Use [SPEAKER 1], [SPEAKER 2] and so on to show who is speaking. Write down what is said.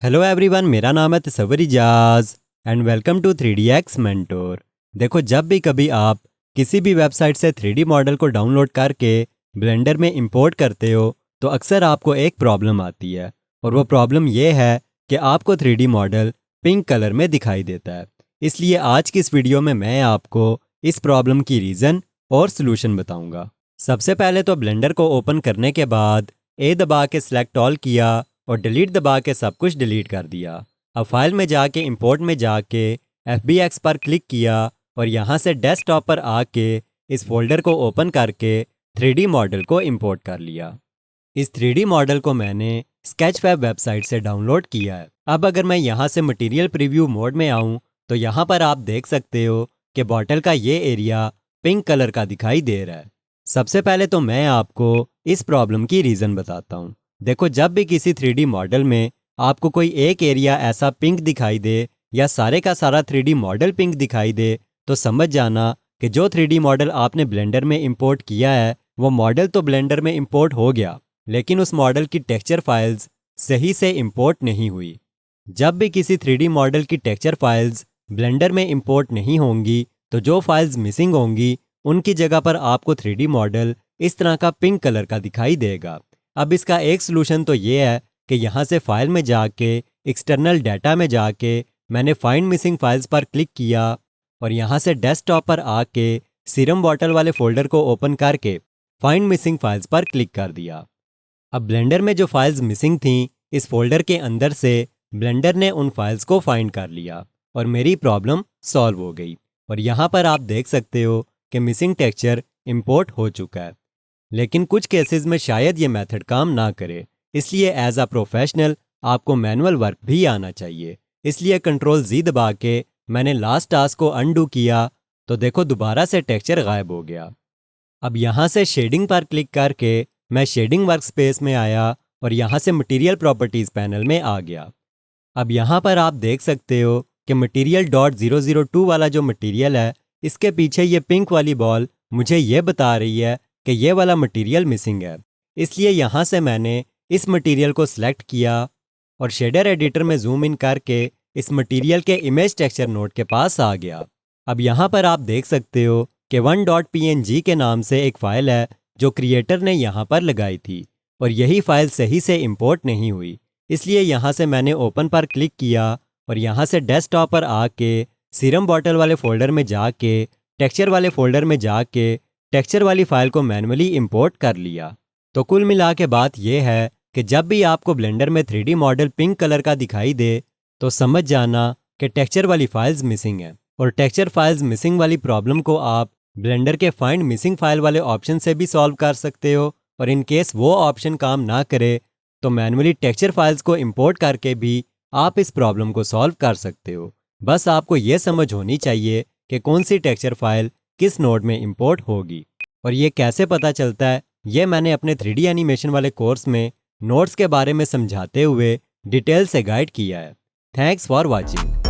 [SPEAKER 1] Hello everyone, मेरा नाम है Tasavvur Ijaz and welcome to 3DX mentor. देखो, जब भी कभी आप किसी भी वेबसाइट से 3D मॉडल को डाउनलोड करके ब्लेंडर में इंपोर्ट करते हो तो अक्सर आपको एक प्रॉब्लम आती है और वो प्रॉब्लम ये है कि आपको 3D मॉडल पिंक कलर में दिखाई देता है। इसलिए आज की इस वीडियो में मैं आपको इस प्रॉब्लम की रीज़न और सोल्यूशन बताऊंगा। सबसे पहले तो ब्लेंडर को ओपन करने के बाद ए दबा के सिलेक्ट ऑल किया और डिलीट दबा के सब कुछ डिलीट कर दिया। अब फाइल में जाके इंपोर्ट में जाके FBX पर क्लिक किया और यहाँ से डेस्कटॉप पर आके इस फोल्डर को ओपन करके 3D मॉडल को इंपोर्ट कर लिया। इस 3D मॉडल को मैंने स्केचफैब वेबसाइट से डाउनलोड किया है। अब अगर मैं यहाँ से मटेरियल प्रीव्यू मोड में आऊँ तो यहाँ पर आप देख सकते हो कि बॉटल का ये एरिया पिंक कलर का दिखाई दे रहा है। सबसे पहले तो मैं आपको इस प्रॉब्लम की रीज़न बताता हूँ। देखो, जब भी किसी 3D मॉडल में आपको कोई एक एरिया ऐसा पिंक दिखाई दे या सारे का सारा 3D मॉडल पिंक दिखाई दे तो समझ जाना कि जो 3D मॉडल आपने ब्लेंडर में इंपोर्ट किया है वो मॉडल तो ब्लेंडर में इंपोर्ट हो गया, लेकिन उस मॉडल की टेक्सचर फाइल्स सही से इंपोर्ट नहीं हुई। जब भी किसी 3D मॉडल की टेक्सचर फाइल्स ब्लेंडर में इंपोर्ट नहीं होंगी तो जो फाइल्स मिसिंग होंगी उनकी जगह पर आपको 3D मॉडल इस तरह का पिंक कलर का दिखाई देगा। अब इसका एक सोल्यूशन तो ये है कि यहाँ से फाइल में जाके एक्सटर्नल डाटा में जाके मैंने फाइंड मिसिंग फाइल्स पर क्लिक किया और यहाँ से डेस्कटॉप पर आके सीरम बॉटल वाले फोल्डर को ओपन करके फाइंड मिसिंग फाइल्स पर क्लिक कर दिया। अब ब्लेंडर में जो फाइल्स मिसिंग थीं इस फोल्डर के अंदर से ब्लेंडर ने उन फाइल्स को फाइंड कर लिया और मेरी प्रॉब्लम सॉल्व हो गई। और यहाँ पर आप देख सकते हो कि मिसिंग टेक्सचर इंपोर्ट हो चुका है, लेकिन कुछ केसेस में शायद ये मेथड काम ना करे। इसलिए एज अ प्रोफेशनल आपको मैनुअल वर्क भी आना चाहिए। इसलिए Ctrl+Z दबा के मैंने लास्ट टास्क को अनडू किया तो देखो दोबारा से टेक्सचर गायब हो गया। अब यहाँ से शेडिंग पर क्लिक करके मैं शेडिंग वर्कस्पेस में आया और यहाँ से मटीरियल प्रॉपर्टीज़ पैनल में आ गया। अब यहाँ पर आप देख सकते हो कि material.002 वाला जो मटीरियल है इसके पीछे ये पिंक वाली बॉल मुझे ये बता रही है कि ये वाला मटेरियल मिसिंग है। इसलिए यहाँ से मैंने इस मटेरियल को सिलेक्ट किया और शेडर एडिटर में जूम इन करके इस मटेरियल के इमेज टेक्सचर नोड के पास आ गया। अब यहाँ पर आप देख सकते हो कि 1.png के नाम से एक फ़ाइल है जो क्रिएटर ने यहाँ पर लगाई थी और यही फ़ाइल सही से इंपोर्ट नहीं हुई। इसलिए यहाँ से मैंने ओपन पर क्लिक किया और यहाँ से डेस्कटॉप पर आके सीरम बॉटल वाले फ़ोल्डर में जाके टेक्सचर वाले फ़ोल्डर में जाके टेक्सचर वाली फ़ाइल को मैन्युअली इंपोर्ट कर लिया। तो कुल मिला के बात यह है कि जब भी आपको ब्लेंडर में 3D मॉडल पिंक कलर का दिखाई दे तो समझ जाना कि टेक्सचर वाली फाइल्स मिसिंग है। और टेक्सचर फाइल्स मिसिंग वाली प्रॉब्लम को आप ब्लेंडर के फाइंड मिसिंग फाइल वाले ऑप्शन से भी सॉल्व कर सकते हो और इन केस वो ऑप्शन काम ना करे तो मैन्युअली टेक्सचर फाइल्स को इंपोर्ट करके भी आप इस प्रॉब्लम को सॉल्व कर सकते हो। बस आपको ये समझ होनी चाहिए कि कौन सी टेक्सचर फाइल किस नोड में इंपोर्ट होगी। और ये कैसे पता चलता है ये मैंने अपने 3D एनिमेशन वाले कोर्स में नोड्स के बारे में समझाते हुए डिटेल से गाइड किया है। Thanks for watching.